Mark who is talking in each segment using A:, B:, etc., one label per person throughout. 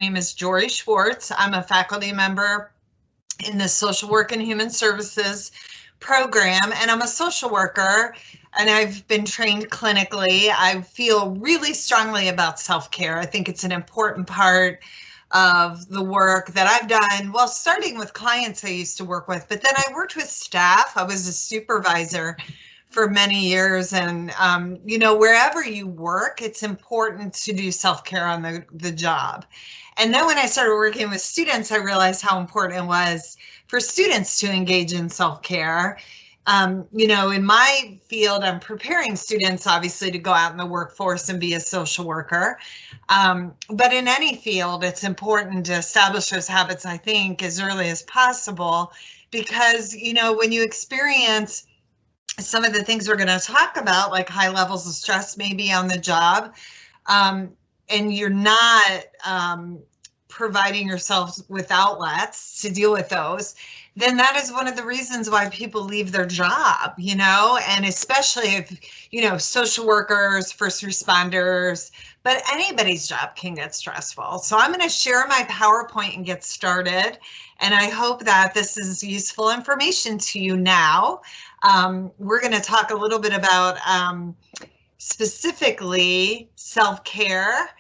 A: My name is Jory Schwartz. I'm a faculty member in the Social Work and Human Services program, and I'm a social worker, and I've been trained clinically. I feel really strongly about self-care. I think it's an important part of the work that I've done, well, starting with clients I used to work with, but then I worked with staff. I was a supervisor for many years, and wherever you work, it's important to do self-care on the job. And then when I started working with students, I realized how important it was for students to engage in self-care. In my field, I'm preparing students, obviously, to go out in the workforce and be a social worker. But in any field, it's important to establish those habits, I think, as early as possible, because, when you experience some of the things we're going to talk about, like high levels of stress maybe on the job, and you're not providing yourself with outlets to deal with those, then that is one of the reasons why people leave their job, and especially if, social workers, first responders, but anybody's job can get stressful. So I'm going to share my PowerPoint and get started. And I hope that this is useful information to you now. We're going to talk a little bit about specifically self-care,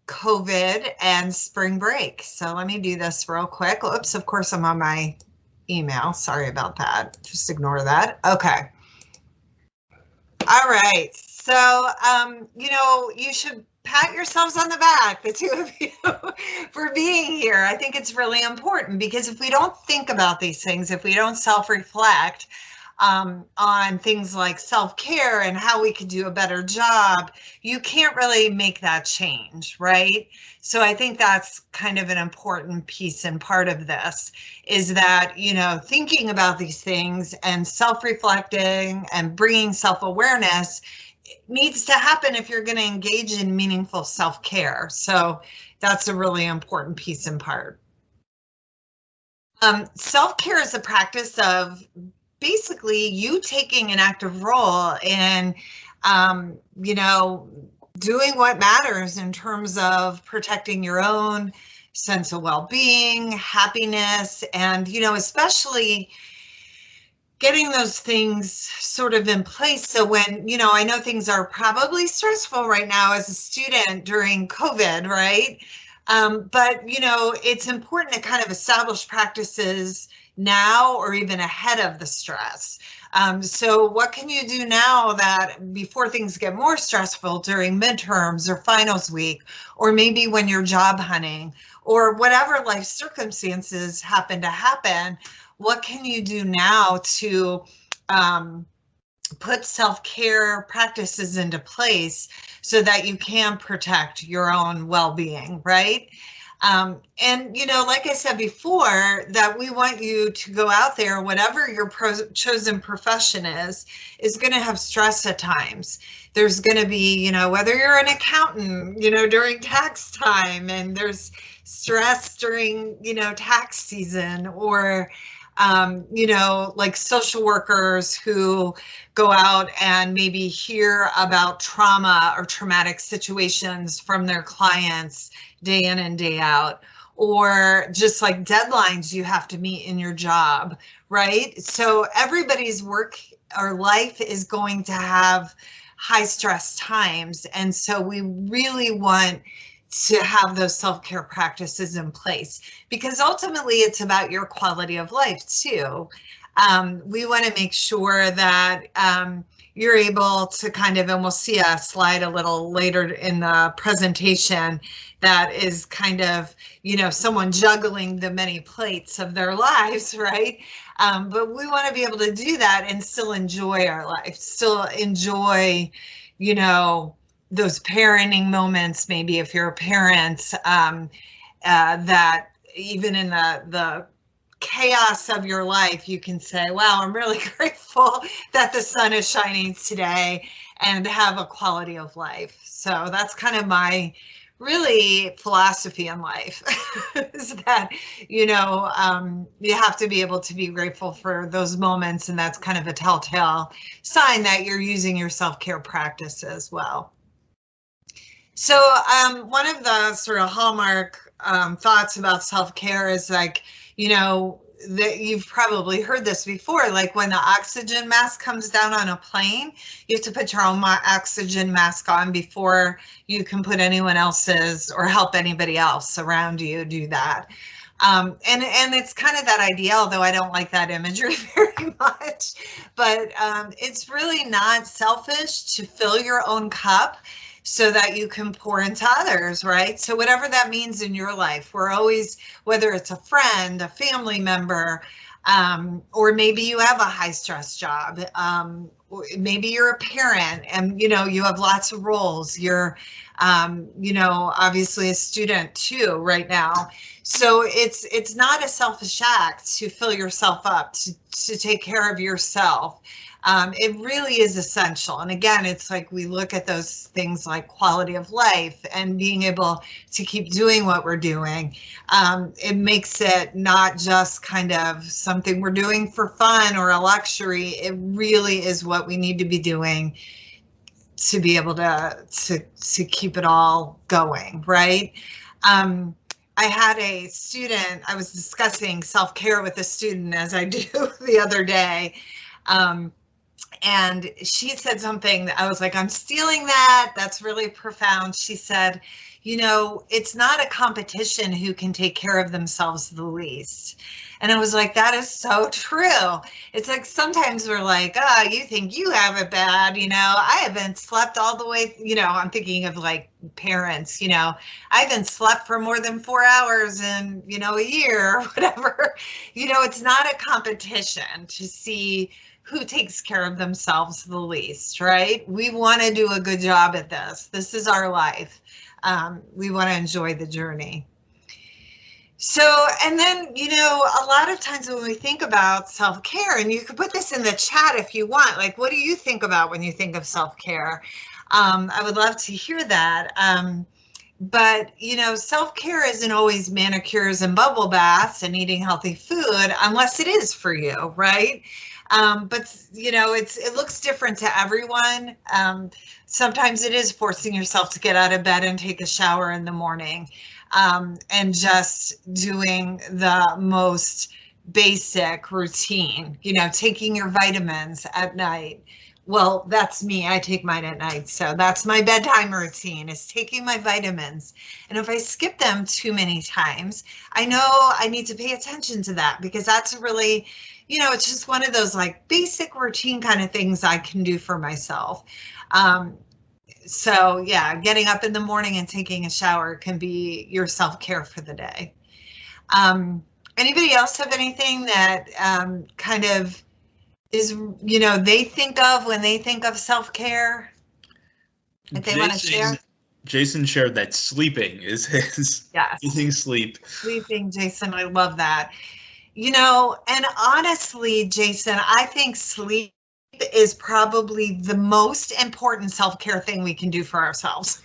A: COVID, and spring break. So let me do this real quick. Oops, of course I'm on my email. Sorry about that. Just ignore that. Okay. All right. So, you should pat yourselves on the back, the two of you, for being here. I think it's really important because if we don't think about these things, if we don't self-reflect on things like self-care and how we could do a better job, you can't really make that change, right? So I think that's kind of an important piece and part of this is that, thinking about these things and self-reflecting and bringing self-awareness needs to happen if you're going to engage in meaningful self-care. So that's a really important piece and part. Self-care is a practice of basically you taking an active role in, doing what matters in terms of protecting your own sense of well-being, happiness, and, especially getting those things sort of in place. So when, I know things are probably stressful right now as a student during COVID, right? But, it's important to kind of establish practices now or even ahead of the stress. So what can you do now that before things get more stressful during midterms or finals week, or maybe when you're job hunting or whatever life circumstances happen to happen, what can you do now to put self-care practices into place so that you can protect your own well-being, right? And, like I said before, that we want you to go out there, whatever your chosen profession is going to have stress at times. There's going to be, whether you're an accountant, during tax time, and there's stress during, tax season, or, like social workers who go out and maybe hear about trauma or traumatic situations from their clients day in and day out, or just like deadlines you have to meet in your job, right? So everybody's work or life is going to have high stress times. And so we really want to have those self-care practices in place because ultimately it's about your quality of life too. We want to make sure that you're able to kind of, and we'll see a slide a little later in the presentation that is kind of, someone juggling the many plates of their lives, right? But we want to be able to do that and still enjoy our life, still enjoy, those parenting moments, maybe if you're a parent, that even in the chaos of your life, you can say, wow, I'm really grateful that the sun is shining today and have a quality of life. So that's kind of my really philosophy in life is that, you have to be able to be grateful for those moments. And that's kind of a telltale sign that you're using your self-care practice as well. So one of the sort of hallmark thoughts about self-care is like, you know, that you've probably heard this before, like when the oxygen mask comes down on a plane, you have to put your own oxygen mask on before you can put anyone else's or help anybody else around you do that. And it's kind of that idea, although I don't like that imagery very much, but it's really not selfish to fill your own cup so that you can pour into others, right? So whatever that means in your life, we're always, whether it's a friend, a family member, or maybe you have a high stress job, maybe you're a parent and you know you have lots of roles. You're, you know, obviously a student too right now. So it's not a selfish act to fill yourself up, to take care of yourself. It really is essential. And again, it's like we look at those things like quality of life and being able to keep doing what we're doing. It makes it not just kind of something we're doing for fun or a luxury. It really is what we need to be doing to be able to keep it all going, right? I had a student, I was discussing self-care with a student as I do the other day. And she said something that I was like, I'm stealing that. That's really profound. She said, you know, it's not a competition who can take care of themselves the least. And I was like, that is so true. It's like sometimes we're like, oh, you think you have it bad, you know, I haven't slept all the way, you know, I'm thinking of like parents, you know, I haven't slept for more than 4 hours in, you know, a year or whatever. You know, it's not a competition to see who takes care of themselves the least, right? We want to do a good job at this. This is our life. We want to enjoy the journey. So, and then, you know, a lot of times when we think about self-care, and you could put this in the chat if you want, like, what do you think about when you think of self-care? I would love to hear that. But, you know, self-care isn't always manicures and bubble baths and eating healthy food, unless it is for you, right? But, you know, it looks different to everyone. Sometimes it is forcing yourself to get out of bed and take a shower in the morning, and just doing the most basic routine, you know, taking your vitamins at night. Well, that's me. I take mine at night. So that's my bedtime routine, is taking my vitamins. And if I skip them too many times, I know I need to pay attention to that, because that's really, you know, it's just one of those like basic routine kind of things I can do for myself. So yeah, getting up in the morning and taking a shower can be your self-care for the day. Anybody else have anything that kind of is, you know, they think of when they think of self-care that they want to share?
B: Jason shared that sleeping is his.
A: Yes.
B: Eating sleep.
A: Sleeping, Jason, I love that. You know, and honestly, Jason, I think sleep is probably the most important self-care thing we can do for ourselves.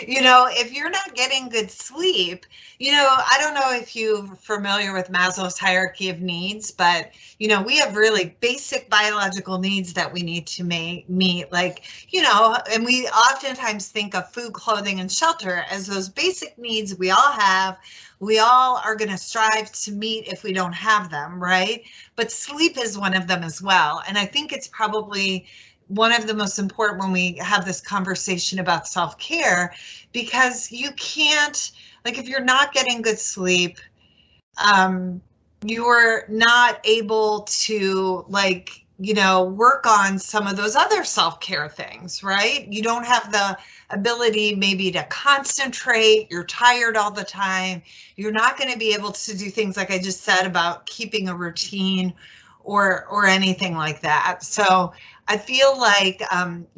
A: You know, if you're not getting good sleep, you know, I don't know if you're familiar with Maslow's hierarchy of needs, but, you know, we have really basic biological needs that we need to meet, like, you know, and we oftentimes think of food, clothing, and shelter as those basic needs we all have. We all are going to strive to meet if we don't have them, right? But sleep is one of them as well. And I think it's probably one of the most important when we have this conversation about self-care, because you can't, like, if you're not getting good sleep, you're not able to, like, you know, work on some of those other self-care things, right? You don't have the ability maybe to concentrate, you're tired all the time, you're not going to be able to do things like I just said about keeping a routine or anything like that. So I feel like,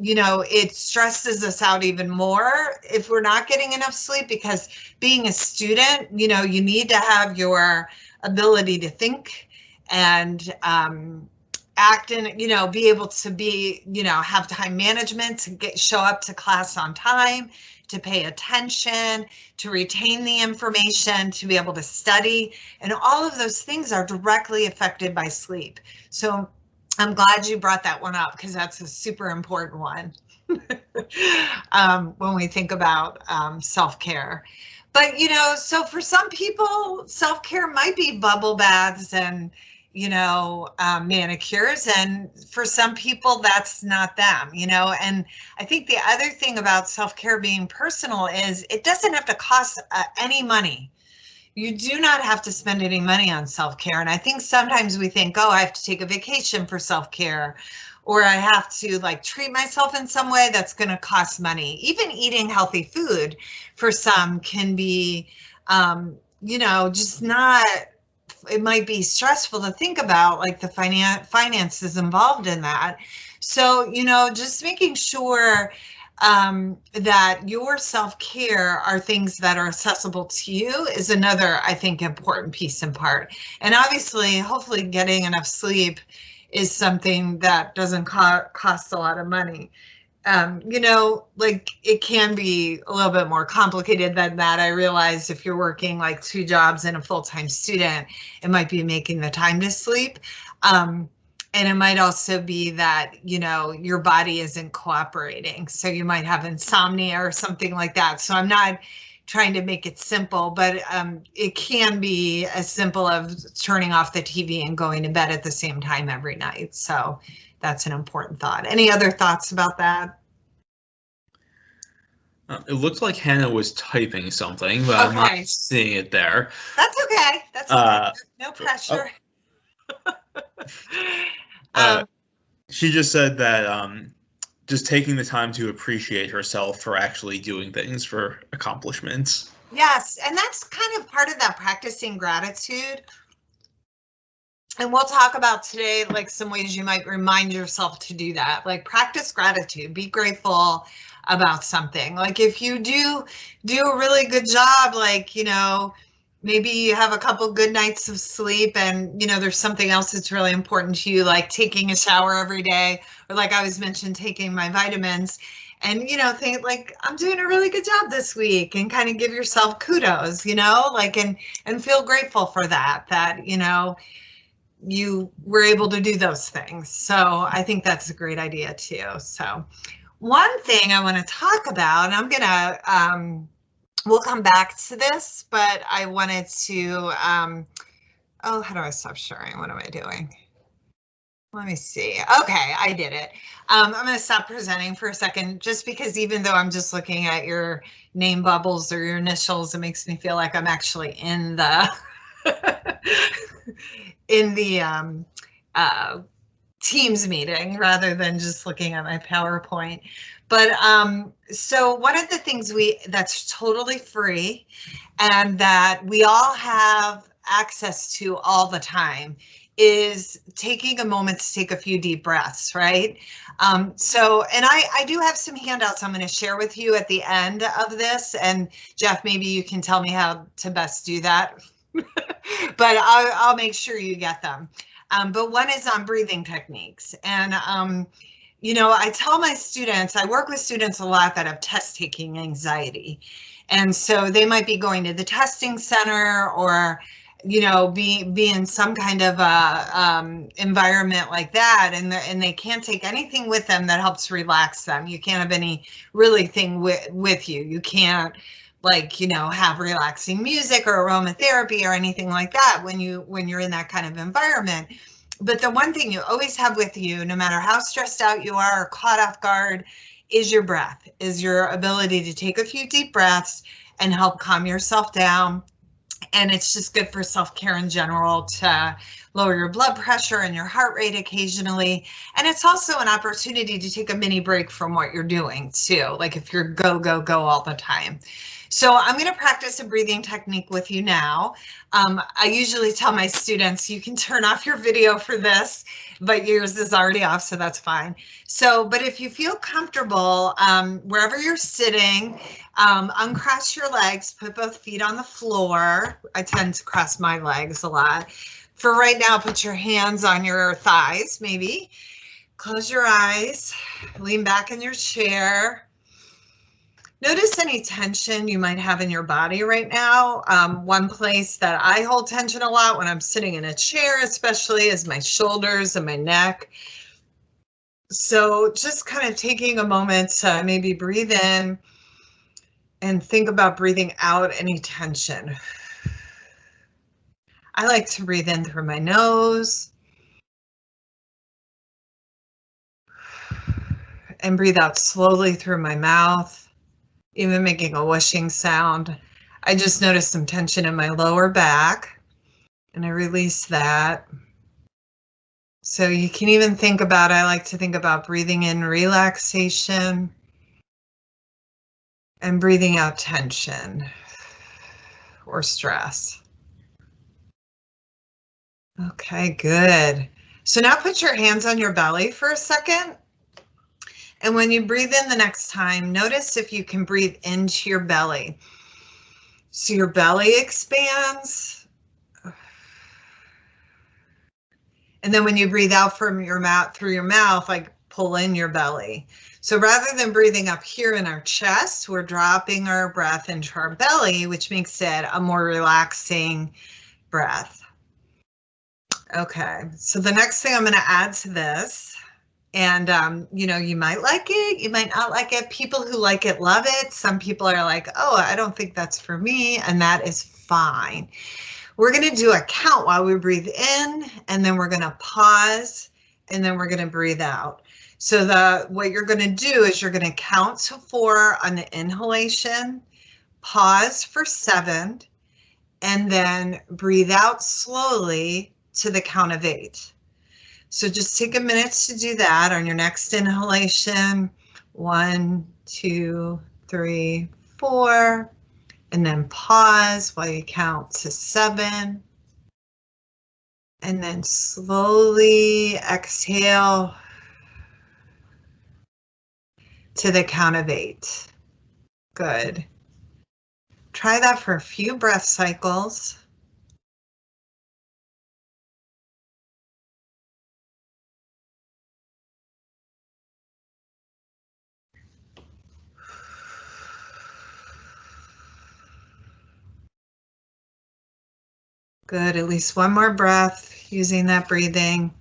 A: you know, it stresses us out even more if we're not getting enough sleep, because being a student, you know, you need to have your ability to think and act and, you know, be able to be, you know, have time management, to show up to class on time, to pay attention, to retain the information, to be able to study. And all of those things are directly affected by sleep. So I'm glad you brought that one up, because that's a super important one. when we think about self-care. But, you know, so for some people, self-care might be bubble baths and, you know, manicures. And for some people, that's not them, you know. And I think the other thing about self-care being personal is it doesn't have to cost any money. You do not have to spend any money on self-care. And I think sometimes we think, oh, I have to take a vacation for self-care, or I have to like treat myself in some way that's going to cost money. Even eating healthy food for some can be, you know, just not, it might be stressful to think about, like the finances involved in that. So, you know, just making sure that your self-care are things that are accessible to you is another, I think, important piece and part. And obviously, hopefully getting enough sleep is something that doesn't cost a lot of money. You know, like it can be a little bit more complicated than that. I realize if you're working like 2 jobs and a full-time student, it might be making the time to sleep. And it might also be that, you know, your body isn't cooperating. So you might have insomnia or something like that. So I'm not trying to make it simple, but it can be as simple as turning off the TV and going to bed at the same time every night. So that's an important thought. Any other thoughts about that?
B: It looked like Hannah was typing something, but I'm not seeing it there.
A: That's okay. That's okay. No pressure.
B: She just said that just taking the time to appreciate herself for actually doing things, for accomplishments.
A: Yes, and that's kind of part of that practicing gratitude. And we'll talk about today, like some ways you might remind yourself to do that, like practice gratitude, be grateful about something. Like if you do a really good job, like, you know, maybe you have a couple good nights of sleep and, you know, there's something else that's really important to you, like taking a shower every day, or like I was mentioned, taking my vitamins, and, you know, think like I'm doing a really good job this week, and kind of give yourself kudos, you know, like, and feel grateful for that, you know, you were able to do those things. So I think that's a great idea too. So one thing I want to talk about, and I'm gonna, we'll come back to this, but I wanted to, oh, how do I stop sharing? What am I doing? Let me see. Okay, I did it. I'm going to stop presenting for a second, just because even though I'm just looking at your name bubbles or your initials, it makes me feel like I'm actually in the in the Teams meeting rather than just looking at my PowerPoint. But so one of the things that's totally free and that we all have access to all the time is taking a moment to take a few deep breaths, right? So, and I do have some handouts I'm going to share with you at the end of this. And Jeff, maybe you can tell me how to best do that, but I'll make sure you get them. But one is on breathing techniques. And, you know, I tell my students, I work with students a lot that have test taking anxiety. And so they might be going to the testing center, or, you know, be in some kind of environment like that, and they can't take anything with them that helps relax them. You can't have any really thing with you. You can't, like, you know, have relaxing music or aromatherapy or anything like that when you're in that kind of environment. But the one thing you always have with you, no matter how stressed out you are or caught off guard, is your breath, is your ability to take a few deep breaths and help calm yourself down. And it's just good for self-care in general to lower your blood pressure and your heart rate occasionally. And it's also an opportunity to take a mini break from what you're doing too, like if you're go, go, go all the time. So I'm going to practice a breathing technique with you now. I usually tell my students, you can turn off your video for this, but yours is already off, so that's fine. So, but if you feel comfortable, wherever you're sitting, uncross your legs, put both feet on the floor. I tend to cross my legs a lot. For right now, put your hands on your thighs, maybe. Close your eyes, lean back in your chair. Notice any tension you might have in your body right now. One place that I hold tension a lot when I'm sitting in a chair, especially, is my shoulders and my neck. So just kind of taking a moment to maybe breathe in and think about breathing out any tension. I like to breathe in through my nose and breathe out slowly through my mouth, even making a whooshing sound. I just noticed some tension in my lower back and I release that. So you can even think about, I like to think about breathing in relaxation and breathing out tension or stress. Okay, good. So now put your hands on your belly for a second. And when you breathe in the next time, notice if you can breathe into your belly. So your belly expands. And then when you breathe out from your mouth, through your mouth, like pull in your belly. So rather than breathing up here in our chest, we're dropping our breath into our belly, which makes it a more relaxing breath. Okay, so the next thing I'm going to add to this, and you know, you might like it, you might not like it. People who like it love it. Some people are like, oh, I don't think that's for me, and that is fine. We're going to do a count while we breathe in, and then we're going to pause, and then we're going to breathe out. So what you're going to do is you're going to count to 4 on the inhalation, pause for 7, and then breathe out slowly to the count of 8. So just take a minute to do that on your next inhalation. 1, 2, 3, 4. And then pause while you count to 7. And then slowly exhale to the count of 8. Good. Try that for a few breath cycles. Good, at least one more breath using that breathing.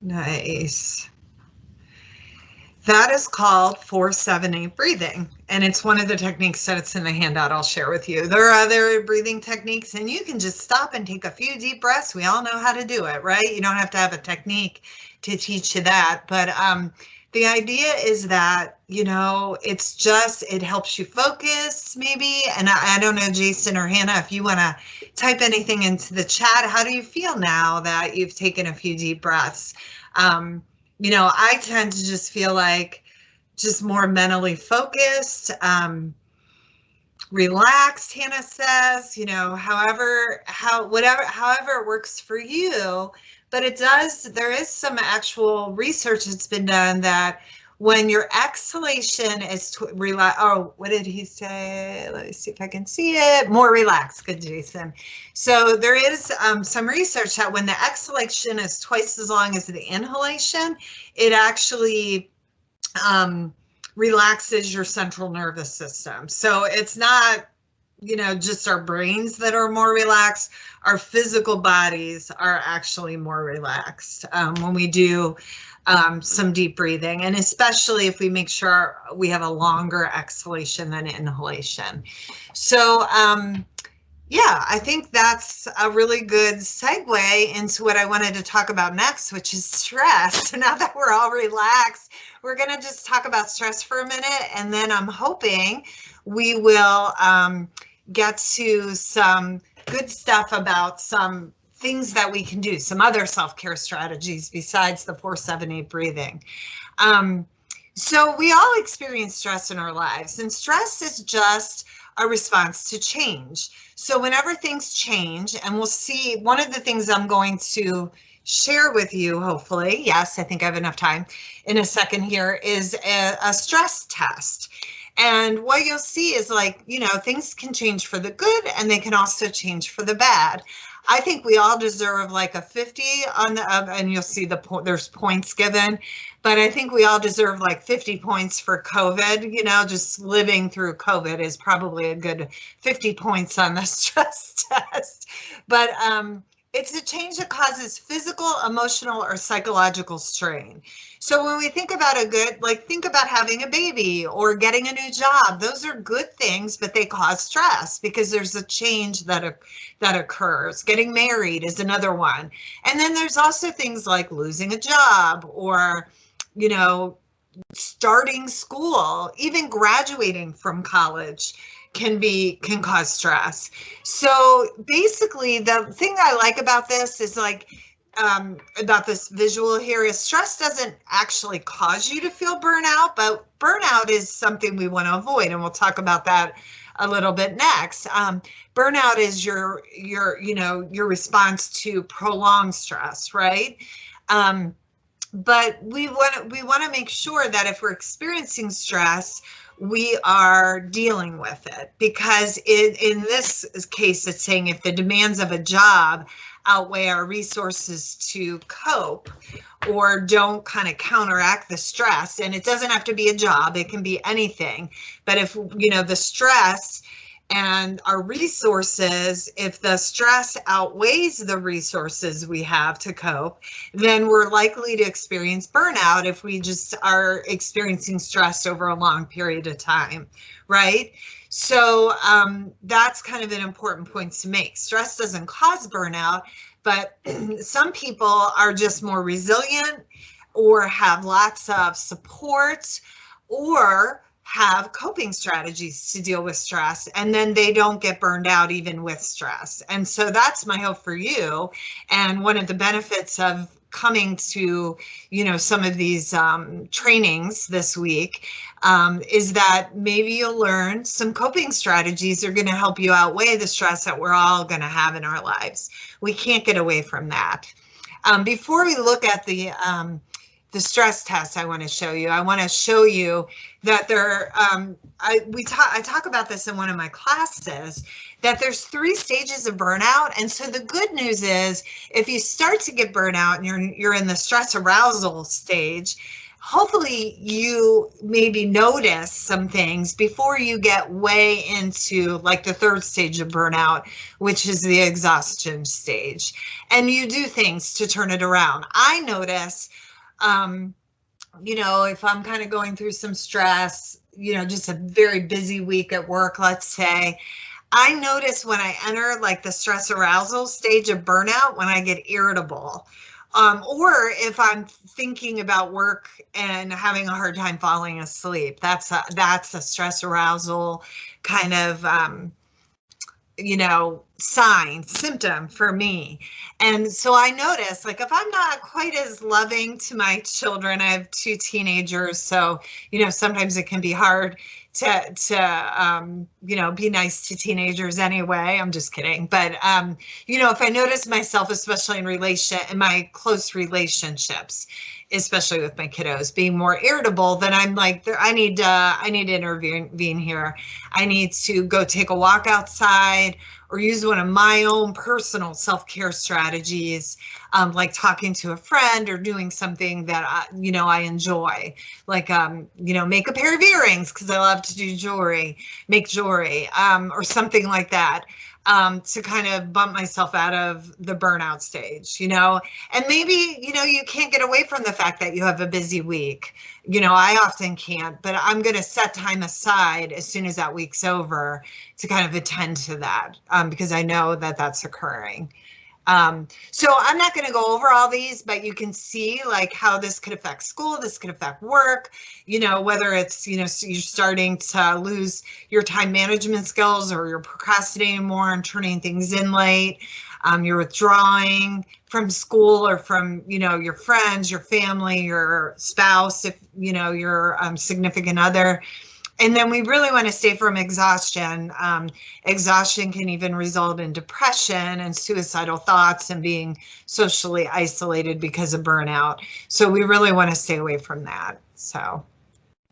A: Nice. That is called 4-7-8 breathing, and it's one of the techniques that it's in the handout I'll share with you. There are other breathing techniques, and you can just stop and take a few deep breaths. We all know how to do it, right? You don't have to have a technique to teach you that, but the idea is that, you know, it's just, it helps you focus maybe, and I don't know, Jason or Hannah, if you want to type anything into the chat, how do you feel now that you've taken a few deep breaths? You know, I tend to just feel like just more mentally focused, relaxed, Hannah says, you know, however it works for you. But it does, there is some actual research that's been done that when your exhalation is what did he say? Let me see if I can see it. More relaxed. Good, Jason. So there is some research that when the exhalation is twice as long as the inhalation, it actually relaxes your central nervous system. So it's not, you know, just our brains that are more relaxed. Our physical bodies are actually more relaxed when we do some deep breathing, and especially if we make sure we have a longer exhalation than inhalation. So yeah, I think that's a really good segue into what I wanted to talk about next, which is stress. So now that we're all relaxed, we're going to just talk about stress for a minute, and then I'm hoping we will get to some good stuff about some things that we can do, some other self-care strategies besides the 4-7-8 breathing. So we all experience stress in our lives, and stress is just a response to change. So whenever things change, and we'll see, one of the things I'm going to share with you, hopefully, yes, I think I have enough time in a second here, is a stress test. And what you'll see is, like, you know, things can change for the good and they can also change for the bad. I think we all deserve like a 50 on the, and you'll see there's points given, but I think we all deserve like 50 points for COVID. You know, just living through COVID is probably a good 50 points on the stress test. But it's a change that causes physical, emotional, or psychological strain. So when we think about think about having a baby or getting a new job, those are good things, but they cause stress because there's a change that occurs. Getting married is another one. And then there's also things like losing a job or, you know, starting school, even graduating from college can cause stress. So basically the thing I like about this is like about this visual here is stress doesn't actually cause you to feel burnout, but burnout is something we want to avoid, and we'll talk about that a little bit next. Burnout is your response to prolonged stress, right? But we want to make sure that if we're experiencing stress, we are dealing with it, because in this case, it's saying if the demands of a job outweigh our resources to cope or don't kind of counteract the stress, and it doesn't have to be a job, it can be anything, but if the stress and our resources, if the stress outweighs the resources we have to cope, then we're likely to experience burnout if we just are experiencing stress over a long period of time, right? So that's kind of an important point to make. Stress doesn't cause burnout, but some people are just more resilient or have lots of support or have coping strategies to deal with stress, and then they don't get burned out even with stress. And so that's my hope for you. And one of the benefits of coming to, some of these trainings this week is that maybe you'll learn some coping strategies that are going to help you outweigh the stress that we're all going to have in our lives. We can't get away from that. Before we look at the stress test I want to show you that I talk about this in one of my classes, that there's 3 stages of burnout. And so the good news is if you start to get burnout and you're in the stress arousal stage, hopefully you maybe notice some things before you get way into like the 3rd stage of burnout, which is the exhaustion stage. And you do things to turn it around. I notice if I'm kind of going through some stress, just a very busy week at work, let's say, I notice when I enter like the stress arousal stage of burnout, when I get irritable, or if I'm thinking about work and having a hard time falling asleep, that's a stress arousal kind of, symptom for me. And so I notice, like, if I'm not quite as loving to my children, I have 2 teenagers, so, sometimes it can be hard to be nice to teenagers anyway. I'm just kidding. But, if I notice myself, especially in my close relationships, especially with my kiddos, being more irritable, then I'm like, I need to intervene here. I need to go take a walk outside or use one of my own personal self-care strategies, like talking to a friend or doing something that I enjoy, like make a pair of earrings because I love to do make jewelry, or something like that. To kind of bump myself out of the burnout stage, and maybe, you can't get away from the fact that you have a busy week. I often can't, but I'm going to set time aside as soon as that week's over to kind of attend to that, because I know that that's occurring. So I'm not going to go over all these, but you can see like how this could affect school, this could affect work, whether it's, you're starting to lose your time management skills, or you're procrastinating more and turning things in late. You're withdrawing from school or from, your friends, your family, your spouse, if, your significant other. And then we really want to stay from exhaustion. Exhaustion can even result in depression and suicidal thoughts and being socially isolated because of burnout. So we really want to stay away from that. So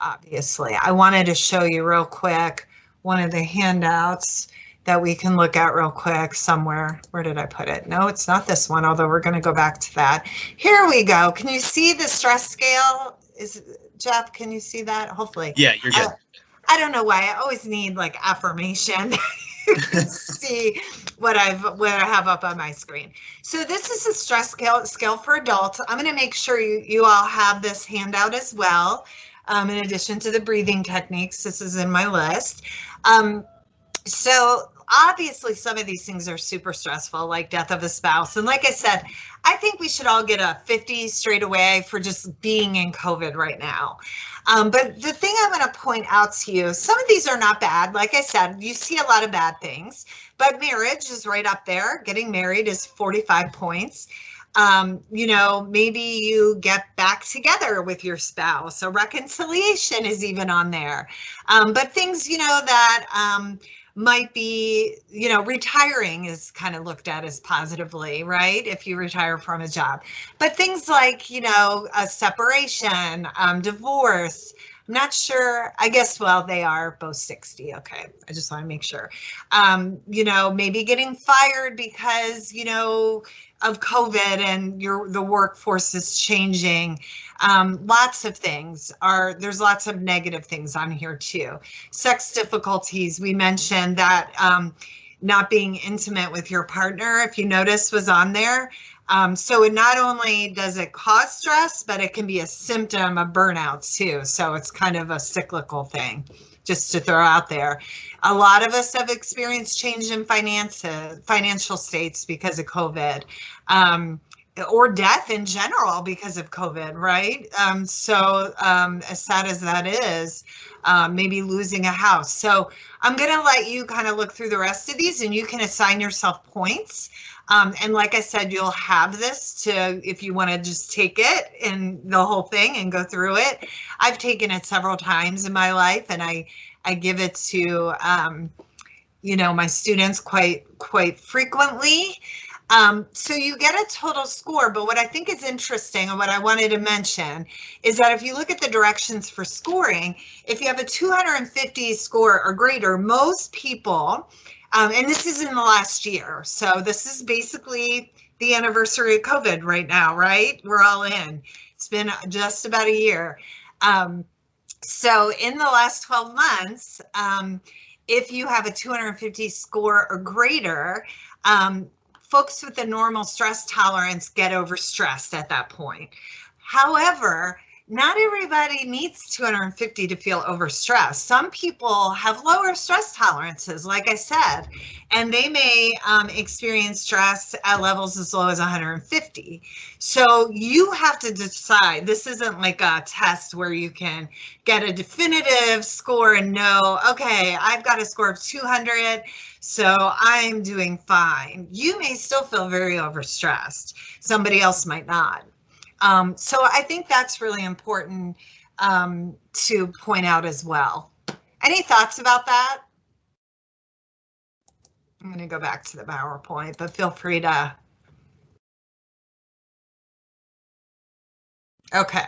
A: obviously, I wanted to show you real quick one of the handouts that we can look at real quick somewhere. Where did I put it? No, it's not this one, although we're going to go back to that. Here we go. Can you see the stress scale? Jeff, can you see that? Hopefully.
B: Yeah, you're good.
A: I don't know why. I always need like affirmation. See what I have up on my screen. So this is a stress scale for adults. I'm going to make sure you all have this handout as well. In addition to the breathing techniques, this is in my list. So obviously some of these things are super stressful, like death of a spouse. And like I said, I think we should all get a 50 straight away for just being in COVID right now. But the thing I'm going to point out to you, some of these are not bad. Like I said, you see a lot of bad things, but marriage is right up there. Getting married is 45 points. You know, maybe you get back together with your spouse. A reconciliation is even on there. But things, you know, that might be, you know, retiring is kind of looked at as positively, right? If you retire from a job. But things like, you know, a separation, divorce, I'm not sure. I guess, well, they are both 60. Okay. I just want to make sure. You know, maybe getting fired because, you know, of COVID and the workforce is changing. Lots of things there's lots of negative things on here too. Sex difficulties, we mentioned that not being intimate with your partner, if you notice, was on there. So it not only does it cause stress, but it can be a symptom of burnout too. So it's kind of a cyclical thing, just to throw out there. A lot of us have experienced change in financial states because of COVID, or death in general because of COVID, right? So as sad as that is, maybe losing a house. So I'm going to let you kind of look through the rest of these and you can assign yourself points. And like I said, you'll have this if you want to just take it and the whole thing and go through it. I've taken it several times in my life and I give it to, you know, my students quite frequently. So you get a total score, but what I think is interesting and what I wanted to mention is that if you look at the directions for scoring, if you have a 250 score or greater, most people, and this is in the last year, so this is basically the anniversary of COVID right now, right? We're all in. It's been just about a year. So in the last 12 months, if you have a 250 score or greater, folks with a normal stress tolerance get overstressed at that point. However, not everybody needs 250 to feel overstressed. Some people have lower stress tolerances, like I said, and they may experience stress at levels as low as 150. So you have to decide. This isn't like a test where you can get a definitive score and know, okay, I've got a score of 200, so I'm doing fine. You may still feel very overstressed. Somebody else might not. So I think that's really important to point out as well. Any thoughts about that? I'm going to go back to the PowerPoint, but feel free to. Okay.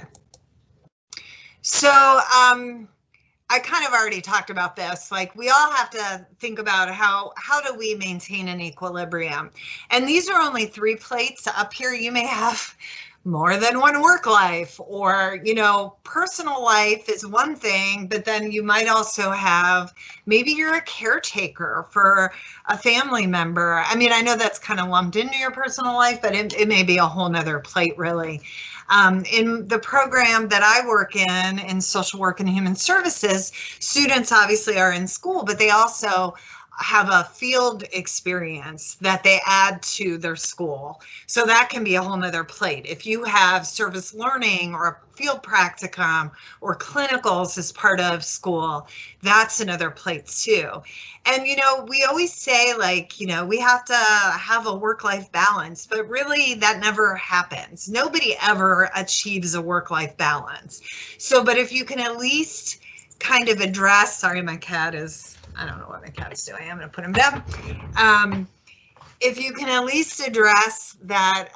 A: So I kind of already talked about this. Like, we all have to think about how do we maintain an equilibrium? And these are only 3 plates. Up here you may have more than one work life, or, you know, personal life is one thing, but then you might also have, maybe you're a caretaker for a family member. I mean, I know that's kind of lumped into your personal life, but it may be a whole nother plate, really. In the program that I work in social work and human services, students obviously are in school, but they also have a field experience that they add to their school. So that can be a whole nother plate. If you have service learning or a field practicum or clinicals as part of school, that's another plate too. And, you know, we always say, like, you know, we have to have a work-life balance, but really that never happens. Nobody ever achieves a work-life balance. So, but if you can at least kind of address, sorry, my cat is, I don't know what my cat's doing. I'm going to put him down. If you can at least address that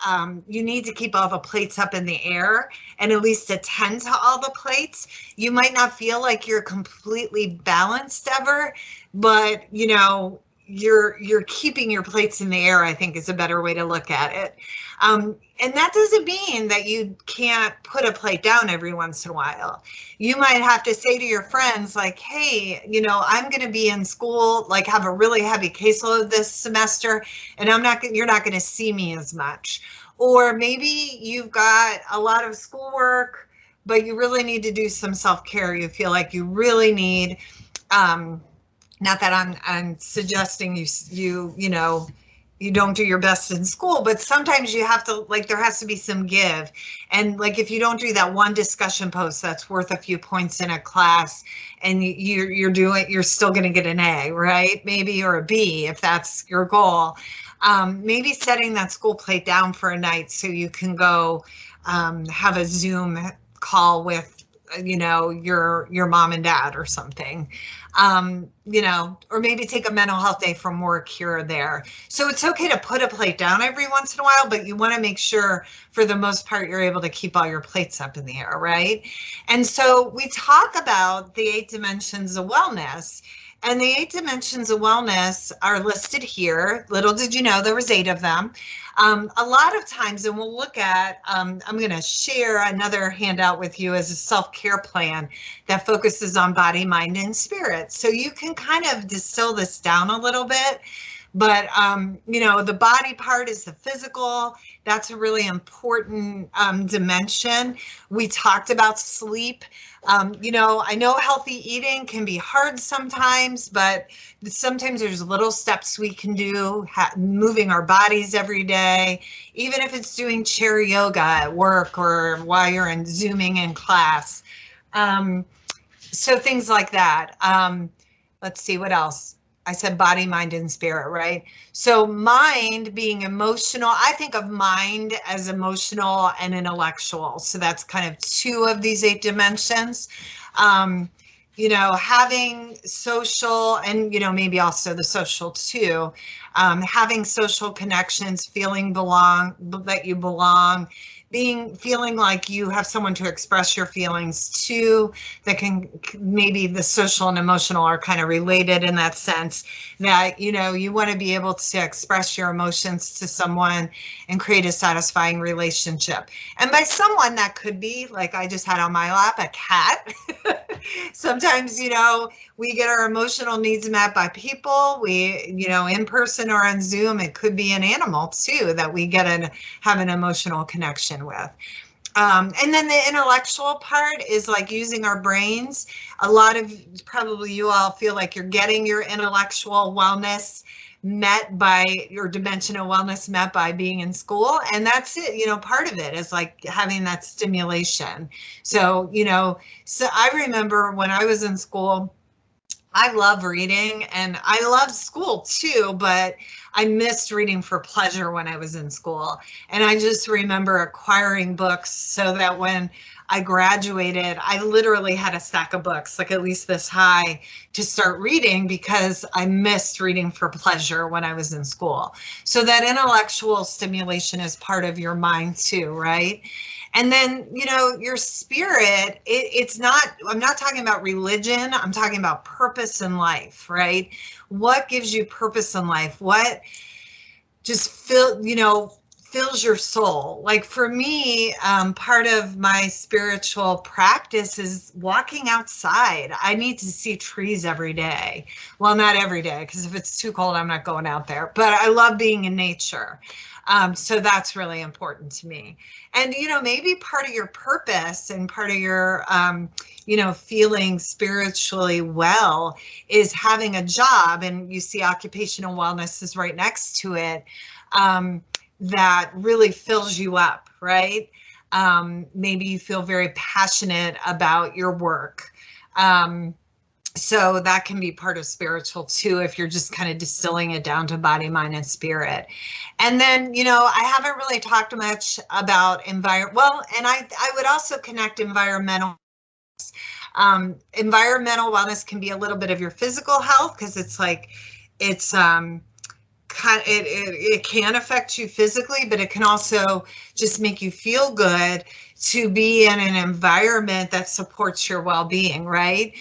A: you need to keep all the plates up in the air and at least attend to all the plates, you might not feel like you're completely balanced ever, but, you know, you're keeping your plates in the air, I think is a better way to look at it. And that doesn't mean that you can't put a plate down every once in a while. You might have to say to your friends like, hey, I'm going to be in school, like have a really heavy caseload this semester, and you're not going to see me as much. Or maybe you've got a lot of schoolwork, but you really need to do some self-care. You feel like you really need, not that I'm suggesting you don't do your best in school, but sometimes you have to, like, there has to be some give. And like, if you don't do that one discussion post that's worth a few points in a class, and you're still going to get an A, right? Maybe, or a B if that's your goal. Maybe setting that school plate down for a night so you can go have a Zoom call with your mom and dad or something, or maybe take a mental health day from work here or there. So it's okay to put a plate down every once in a while, but you want to make sure for the most part you're able to keep all your plates up in the air, right? And so we talk about the 8 dimensions of wellness. And the 8 dimensions of wellness are listed here. Little did you know there was 8 of them. A lot of times, and we'll look at, I'm going to share another handout with you as a self-care plan that focuses on body, mind, and spirit. So you can kind of distill this down a little bit. But, the body part is the physical. That's a really important dimension. We talked about sleep. I know healthy eating can be hard sometimes, but sometimes there's little steps we can do, moving our bodies every day, even if it's doing chair yoga at work or while you're Zooming in class. So things like that. Let's see, what else? I said body, mind, and spirit, right? So mind being emotional, I think of mind as emotional and intellectual. So that's kind of 2 of these 8 dimensions. Having social and, maybe also the social too, having social connections, feeling that you belong, feeling like you have someone to express your feelings to, that can, maybe the social and emotional are kind of related in that sense, that, you want to be able to express your emotions to someone and create a satisfying relationship. And by someone, that could be, like I just had on my lap, a cat. Sometimes, we get our emotional needs met by people, in person or on Zoom. It could be an animal too that we have an emotional connection with. And then the intellectual part is like using our brains. A lot of, probably you all feel like you're getting your intellectual wellness met by your dimensional wellness met by being in school. And that's it, part of it is like having that stimulation. So, so I remember when I was in school, I love reading and I love school too, but I missed reading for pleasure when I was in school. And I just remember acquiring books so that when I graduated, I literally had a stack of books, like at least this high, to start reading because I missed reading for pleasure when I was in school. So that intellectual stimulation is part of your mind too, right? And then, your spirit, it's not, I'm not talking about religion, I'm talking about purpose in life, right? What gives you purpose in life? What just fills your soul? Like for me, part of my spiritual practice is walking outside. I need to see trees every day. Well, not every day, because if it's too cold, I'm not going out there, but I love being in nature. So that's really important to me. And, maybe part of your purpose and part of your, feeling spiritually well is having a job, and you see occupational wellness is right next to it, that really fills you up, right? Maybe you feel very passionate about your work. So that can be part of spiritual too, if you're just kind of distilling it down to body, mind, and spirit. And then, I haven't really talked much about well, and I would also connect environmental. Environmental wellness can be a little bit of your physical health, because it's it can affect you physically, but it can also just make you feel good to be in an environment that supports your well-being, right?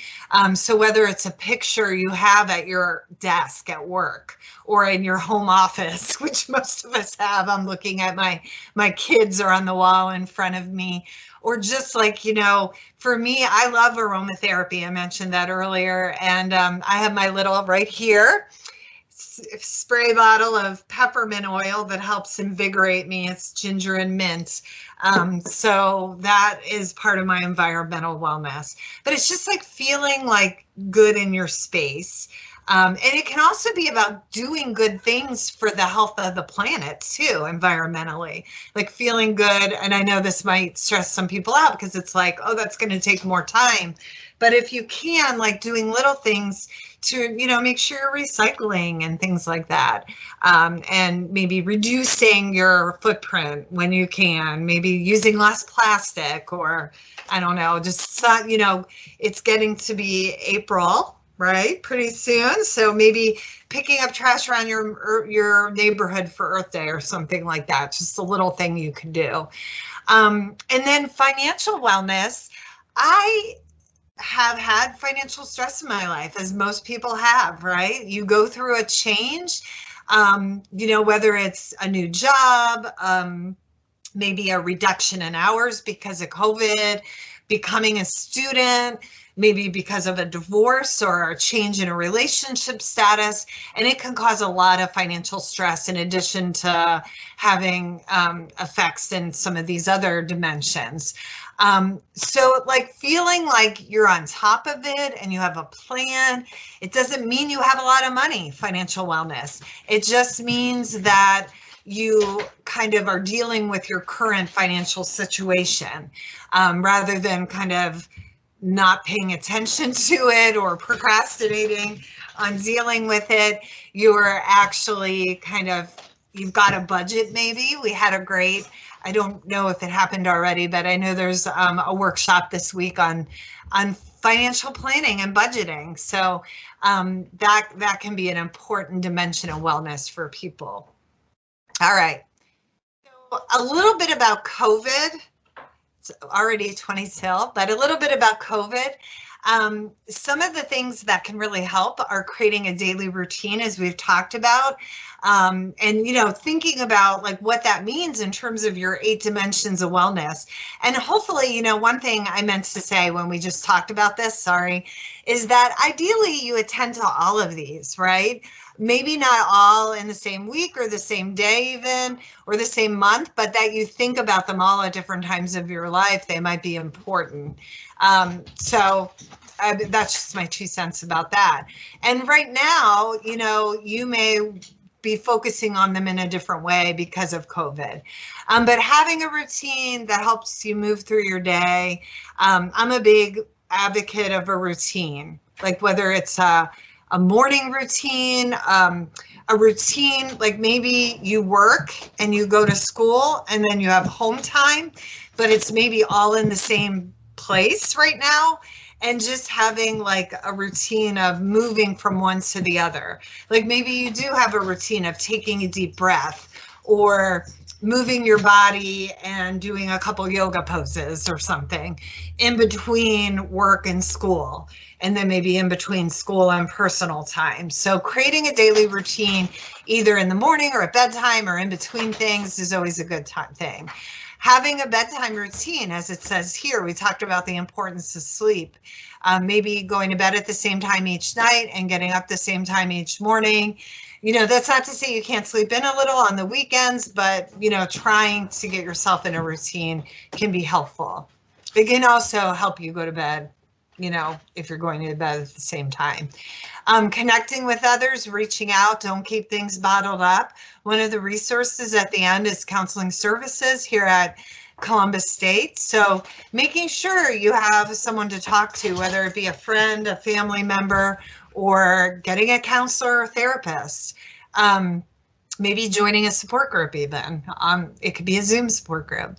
A: So whether it's a picture you have at your desk at work or in your home office, which most of us have, I'm looking at my kids are on the wall in front of me, or just like, you know, for me, I love aromatherapy. I mentioned that earlier, and I have my little right here spray bottle of peppermint oil that helps invigorate me. It's ginger and mint. So that is part of my environmental wellness. But it's just like feeling like good in your space. And it can also be about doing good things for the health of the planet too, environmentally, like feeling good. And I know this might stress some people out because it's like, oh, that's going to take more time. But if you can, like doing little things to, you know, make sure you're recycling and things like that, and maybe reducing your footprint when you can, maybe using less plastic, or I don't know, just, you know, it's getting to be April, right? Pretty soon. So maybe picking up trash around your neighborhood for Earth Day or something like that. Just a little thing you can do. And then financial wellness. I have had financial stress in my life, as most people have, right? You go through a change, you know, whether it's a new job, maybe a reduction in hours because of COVID, becoming a student, maybe because of a divorce or a change in a relationship status, and it can cause a lot of financial stress in addition to having effects in some of these other dimensions. So like feeling like you're on top of it and you have a plan, it doesn't mean you have a lot of money, financial wellness. It just means that you kind of are dealing with your current financial situation, rather than kind of not paying attention to it or procrastinating on dealing with it. You're actually kind of, you've got a budget maybe. We had a great, I don't know if it happened already, but I know there's a workshop this week on financial planning and budgeting. So that can be an important dimension of wellness for people. All right, so a little bit about COVID. It's already 20 till, but a little bit about COVID. Some of the things that can really help are creating a daily routine, as we've talked about, and, you know, thinking about like what that means in terms of your 8 dimensions of wellness. And hopefully, you know, one thing I meant to say when we just talked about this, sorry, is that ideally you attend to all of these, right? Maybe not all in the same week or the same day even, or the same month, but that you think about them all at different times of your life. They might be important. So that's just my 2 cents about that. And right now, you know, you may be focusing on them in a different way because of COVID. But having a routine that helps you move through your day, I'm a big advocate of a routine, like whether it's a morning routine, a routine, like maybe you work and you go to school and then you have home time, but it's maybe all in the same place right now. And just having like a routine of moving from one to the other. Like maybe you do have a routine of taking a deep breath or moving your body and doing a couple yoga poses or something in between work and school, and then maybe in between school and personal time. So creating a daily routine either in the morning or at bedtime or in between things is always a good thing. Having a bedtime routine, as it says here, we talked about the importance of sleep. Maybe going to bed at the same time each night and getting up the same time each morning. You know, that's not to say you can't sleep in a little on the weekends, but, you know, trying to get yourself in a routine can be helpful. It can also help you go to bed, you know, if you're going to bed at the same time. Connecting with others, reaching out, don't keep things bottled up. One of the resources at the end is counseling services here at Columbus State. So making sure you have someone to talk to, whether it be a friend, a family member, or getting a counselor or therapist. Maybe joining a support group even. It could be a Zoom support group.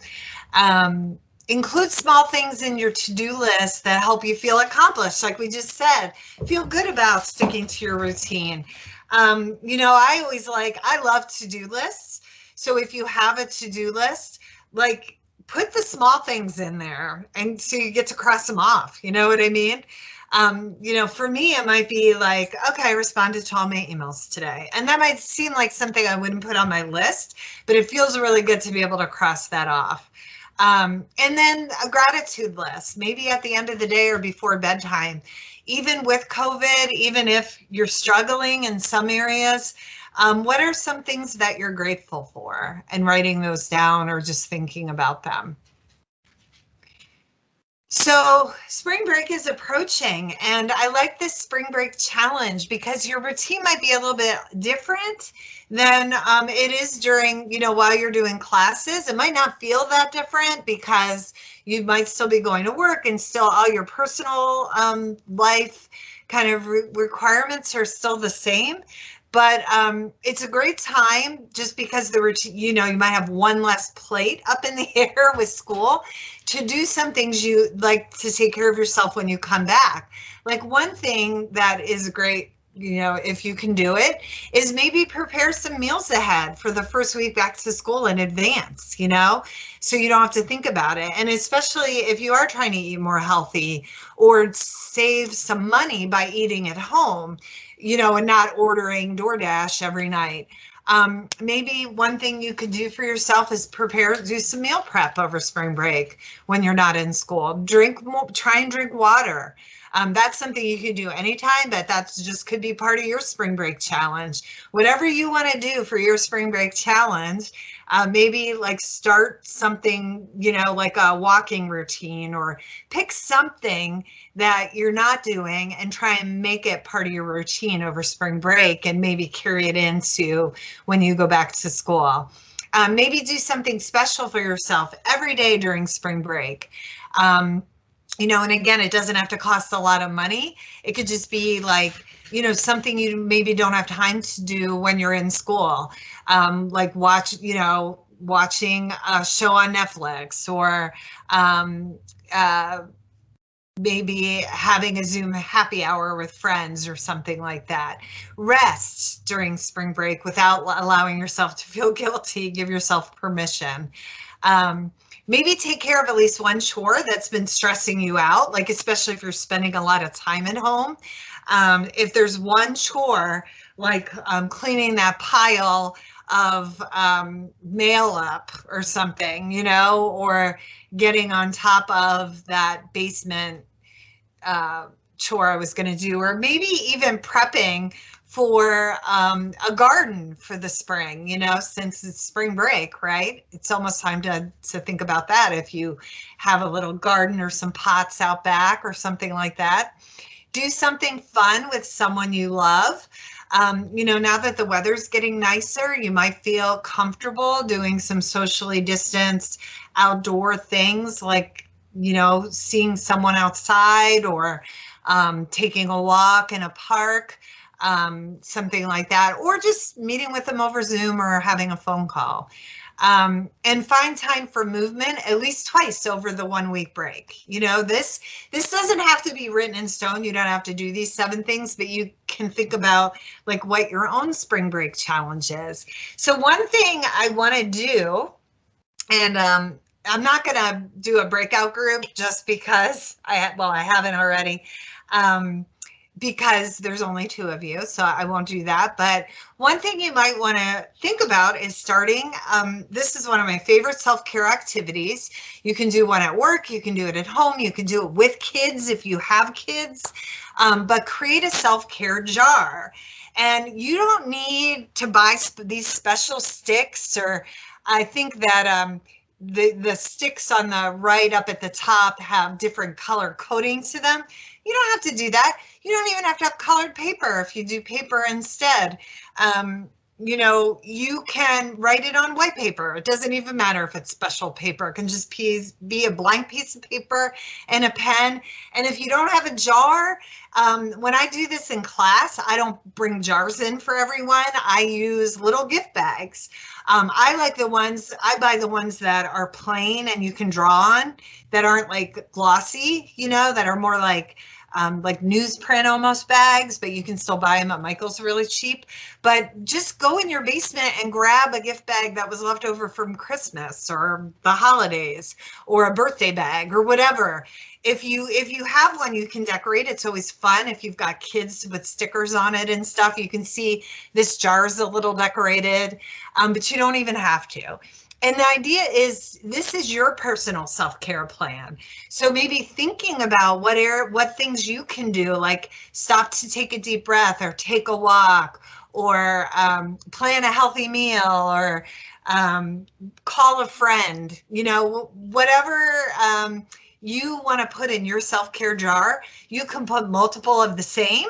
A: Include small things in your to-do list that help you feel accomplished. Like we just said, feel good about sticking to your routine. I always I love to-do lists. So if you have a to-do list, like put the small things in there and so you get to cross them off. You know what I mean? For me, it might be like, okay, I responded to all my emails today. And that might seem like something I wouldn't put on my list, but it feels really good to be able to cross that off. And then a gratitude list, maybe at the end of the day or before bedtime. Even with COVID, even if you're struggling in some areas, what are some things that you're grateful for? And writing those down or just thinking about them. So spring break is approaching, and I like this spring break challenge because your routine might be a little bit different than it is during, while you're doing classes. It might not feel that different because you might still be going to work and still all your personal life kind of requirements are still the same. But it's a great time just because the routine, you might have one less plate up in the air with school to do some things you like to take care of yourself when you come back. Like one thing that is great, if you can do it, is maybe prepare some meals ahead for the first week back to school in advance, so you don't have to think about it. And especially if you are trying to eat more healthy or save some money by eating at home, and not ordering DoorDash every night. Maybe one thing you could do for yourself is do some meal prep over spring break when you're not in school. Try and drink water. That's something you can do anytime, but that's just could be part of your spring break challenge. Whatever you want to do for your spring break challenge, maybe like start something, like a walking routine, or pick something that you're not doing and try and make it part of your routine over spring break and maybe carry it into when you go back to school. Maybe do something special for yourself every day during spring break. And again, it doesn't have to cost a lot of money. It could just be like, something you maybe don't have time to do when you're in school, like watching a show on Netflix, or maybe having a Zoom happy hour with friends or something like that. Rest during spring break without allowing yourself to feel guilty. Give yourself permission. Maybe take care of at least one chore that's been stressing you out, like especially if you're spending a lot of time at home. If there's one chore, like cleaning that pile of mail up or something, or getting on top of that basement chore I was going to do, or maybe even prepping for a garden for the spring, since it's spring break, right? It's almost time to think about that. If you have a little garden or some pots out back or something like that, do something fun with someone you love. Now that the weather's getting nicer, you might feel comfortable doing some socially distanced outdoor things like, seeing someone outside, or taking a walk in a park. Something like that, or just meeting with them over Zoom or having a phone call. And find time for movement at least twice over the 1 week break. This doesn't have to be written in stone. You don't have to do these 7 things, but you can think about like what your own spring break challenge is. So one thing I want to do, and I'm not going to do a breakout group just because I haven't already. Because there's only 2 of you, so I won't do that. But one thing you might want to think about is starting, this is one of my favorite self-care activities. You can do one at work, you can do it at home, you can do it with kids if you have kids, but create a self-care jar. And you don't need to buy these special sticks, or I think that the sticks on the right up at the top have different color coatings to them. You don't have to do that. You don't even have to have colored paper if you do paper instead. You can write it on white paper. It doesn't even matter if it's special paper. It can just be a blank piece of paper and a pen. And if you don't have a jar, when I do this in class, I don't bring jars in for everyone. I use little gift bags. I buy the ones that are plain and you can draw on, that aren't like glossy, that are more like like newsprint almost bags, but you can still buy them at Michael's really cheap. But just go in your basement and grab a gift bag that was left over from Christmas or the holidays, or a birthday bag or whatever. If you have one, you can decorate. It's always fun. If you've got kids to put stickers on it and stuff, you can see this jar is a little decorated, but you don't even have to. And the idea is, this is your personal self-care plan. So maybe thinking about what things you can do, like stop to take a deep breath, or take a walk, or plan a healthy meal, or call a friend, whatever you want to put in your self-care jar. You can put multiple of the same,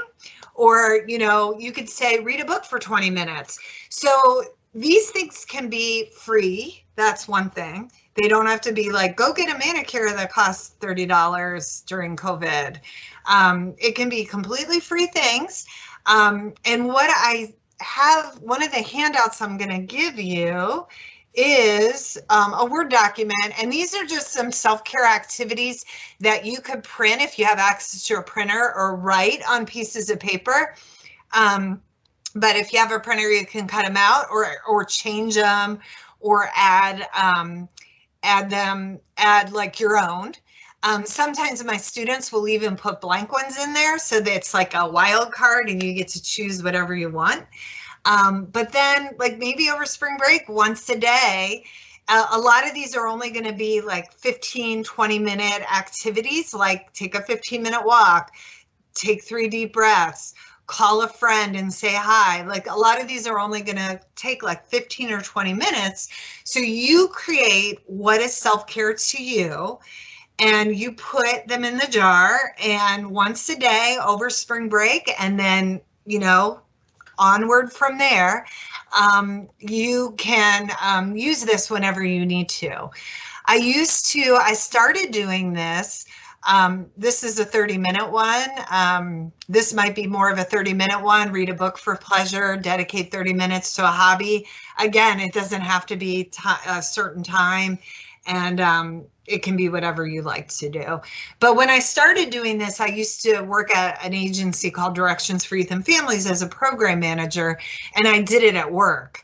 A: or, you could say, read a book for 20 minutes. So these things can be free. That's one thing. They don't have to be like, go get a manicure that costs $30 during COVID. It can be completely free things. And what I have, one of the handouts I'm going to give you is a Word document. And these are just some self-care activities that you could print if you have access to a printer, or write on pieces of paper. But if you have a printer, you can cut them out, or change them, or add like your own. Sometimes my students will even put blank ones in there, so that it's like a wild card and you get to choose whatever you want. But then, like, maybe over spring break, once a day, a lot of these are only going to be like 15, 20-minute activities, like take a 15-minute walk, take 3 deep breaths, call a friend and say hi. Like, a lot of these are only going to take like 15 or 20 minutes. So you create what is self-care to you, and you put them in the jar, and once a day over spring break, and then, onward from there, you can use this whenever you need to. I started doing this. This is a 30-minute one. This might be more of a 30-minute one. Read a book for pleasure, dedicate 30 minutes to a hobby. Again, it doesn't have to be a certain time, and it can be whatever you like to do. But when I started doing this, I used to work at an agency called Directions for Youth and Families as a program manager, and I did it at work.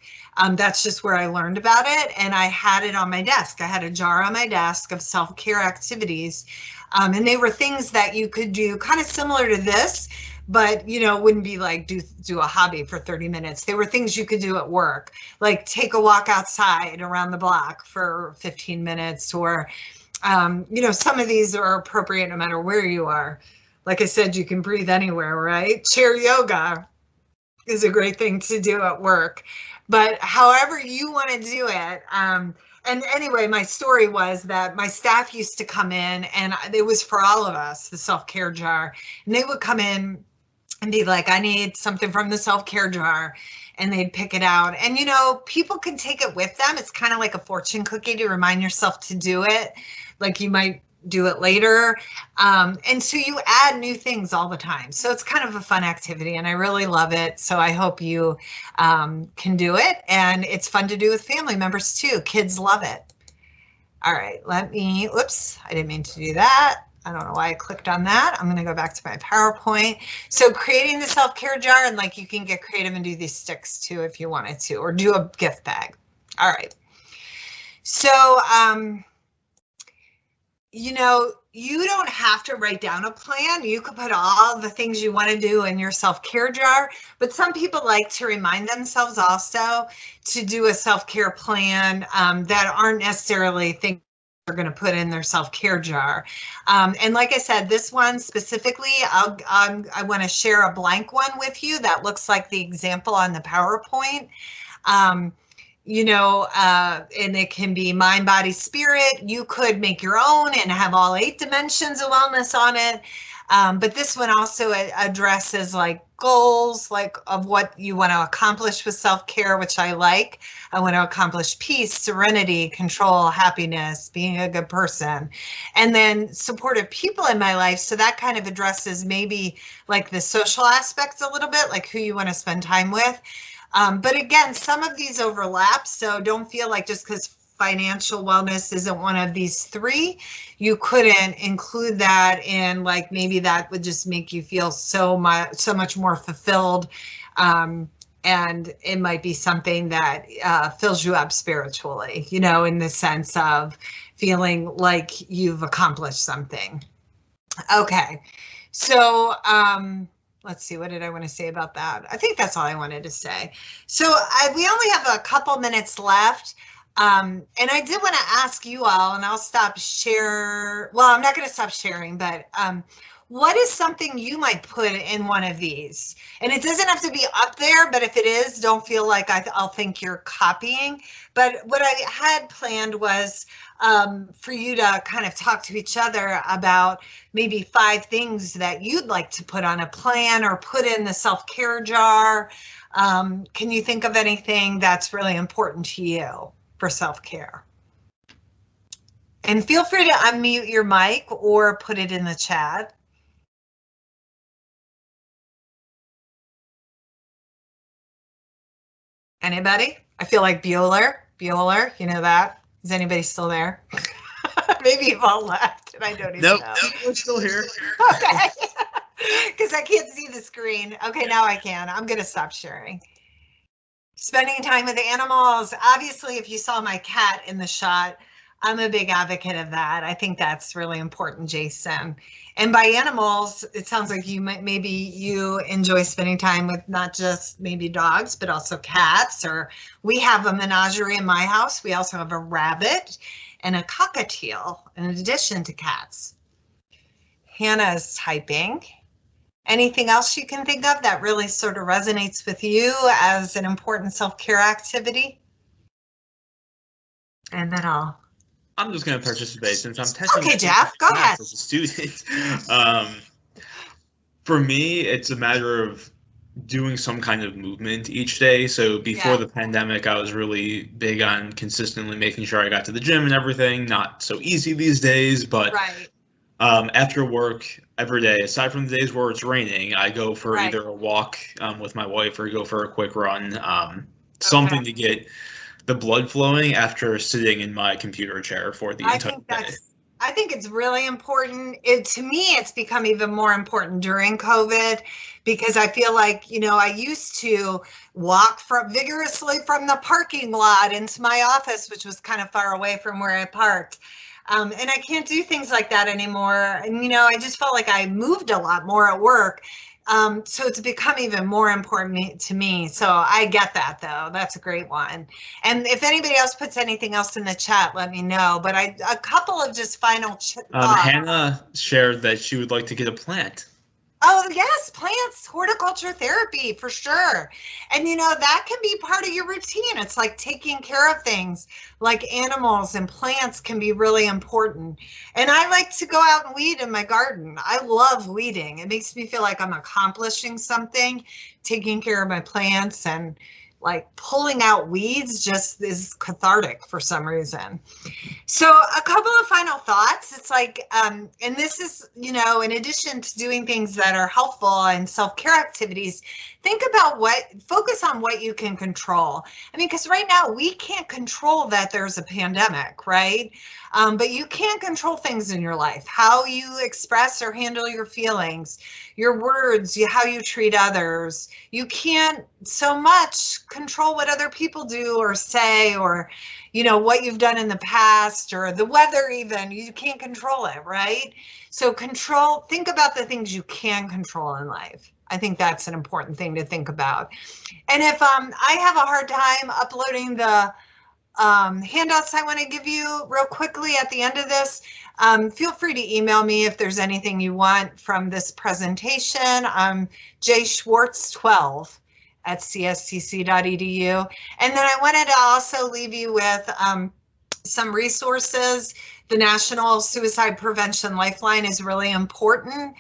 A: That's just where I learned about it, and I had it on my desk. I had a jar on my desk of self-care activities, and they were things that you could do kind of similar to this, but wouldn't be like do a hobby for 30 minutes. They were things you could do at work, like take a walk outside around the block for 15 minutes, or some of these are appropriate no matter where you are. Like I said, you can breathe anywhere, right? Chair yoga is a great thing to do at work, but however you want to do it. And anyway, my story was that my staff used to come in, and it was for all of us, the self-care jar, and they would come in and be like, I need something from the self-care jar, and they'd pick it out. And people can take it with them. It's kind of like a fortune cookie to remind yourself to do it. Like, you might do it later. And so you add new things all the time. So it's kind of a fun activity, and I really love it. So I hope you can do it. And it's fun to do with family members too. Kids love it. All right, whoops, I didn't mean to do that. I don't know why I clicked on that. I'm going to go back to my PowerPoint. So creating the self-care jar, and like, you can get creative and do these sticks too if you wanted to, or do a gift bag. All right. So, you don't have to write down a plan. You could put all the things you want to do in your self-care jar, but some people like to remind themselves also to do a self-care plan that aren't necessarily things they're going to put in their self-care jar. And like I said, this one specifically, I want to share a blank one with you that looks like the example on the PowerPoint. And it can be mind, body, spirit. You could make your own and have all 8 dimensions of wellness on it. But this one also addresses like goals, like of what you want to accomplish with self-care, which I like. I want to accomplish peace, serenity, control, happiness, being a good person, and then supportive people in my life. So that kind of addresses maybe like the social aspects a little bit, like who you want to spend time with. But again, some of these overlap, so don't feel like just because financial wellness isn't one of these three, you couldn't include that in, like, maybe that would just make you feel so much more fulfilled. And it might be something that fills you up spiritually, you know, in the sense of feeling like you've accomplished something. Okay, so let's see, what did I want to say about that? I think that's all I wanted to say. So we only have a couple minutes left. And I did want to ask you all, and I'll stop share. Well, I'm not going to stop sharing, but what is something you might put in one of these? And it doesn't have to be up there, but if it is, don't feel like I'll think you're copying. But what I had planned was for you to kind of talk to each other about maybe 5 things that you'd like to put on a plan or put in the self-care jar. Can you think of anything that's really important to you for self-care? And feel free to unmute your mic or put it in the chat. Anybody? I feel like Bueller, you know that? Is anybody still there? Maybe you've all left and I don't even know.
B: Nope, we're still here.
A: Okay, because I can't see the screen. Okay, now I can. I'm gonna stop sharing. Spending time with animals. Obviously, if you saw my cat in the shot, I'm a big advocate of that. I think that's really important, Jason. And by animals, it sounds like maybe you enjoy spending time with not just maybe dogs, but also cats. Or we have a menagerie in my house. We also have a rabbit and a cockatiel in addition to cats. Hannah is typing. Anything else you can think of that really sort of resonates with you as an important self-care activity? And then
B: I'm just going to participate since I'm testing.
A: Okay, Jeff, go ahead.
B: As a student, for me, it's a matter of doing some kind of movement each day. So before the pandemic, I was really big on consistently making sure I got to the gym and everything. Not so easy these days, but after work every day, aside from the days where it's raining, I go for either a walk with my wife or go for a quick run, something to get the blood flowing after sitting in my computer chair for the entire day.
A: I think it's really important. To me, it's become even more important during COVID because I feel like, you know, I used to walk vigorously from the parking lot into my office, which was kind of far away from where I parked. And I can't do things like that anymore. And, you know, I just felt like I moved a lot more at work. So it's become even more important to me. So I get that, though. That's a great one. And if anybody else puts anything else in the chat, let me know. But a couple of just final thoughts.
B: Hannah shared that she would like to get a plant.
A: Oh, yes, plants, horticulture therapy, for sure. And, you know, that can be part of your routine. It's like taking care of things like animals, and plants can be really important. And I like to go out and weed in my garden. I love weeding. It makes me feel like I'm accomplishing something, taking care of my plants, and like pulling out weeds just is cathartic for some reason. So a couple of final thoughts. It's like, and this is, you know, in addition to doing things that are helpful and self-care activities, think about focus on what you can control. I mean, because right now we can't control that there's a pandemic, right? But you can control things in your life, how you express or handle your feelings, your words, how you treat others. You can't so much control what other people do or say, or, you know, what you've done in the past, or the weather even. You can't control it, right? So think about the things you can control in life. I think that's an important thing to think about. And if I have a hard time uploading the handouts I want to give you real quickly at the end of this, feel free to email me if there's anything you want from this presentation. jschwartz12@cscc.edu. And then I wanted to also leave you with some resources. The National Suicide Prevention Lifeline is really important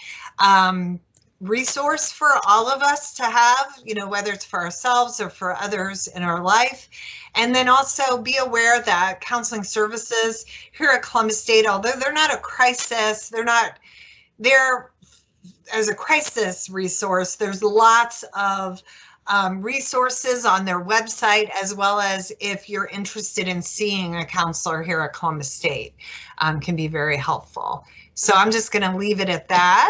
A: resource for all of us to have, you know, whether it's for ourselves or for others in our life. And then also be aware that counseling services here at Columbus State, although they're not a crisis, they're as a crisis resource, there's lots of resources on their website, as well as if you're interested in seeing a counselor here at Columbus State, can be very helpful. So I'm just going to leave it at that.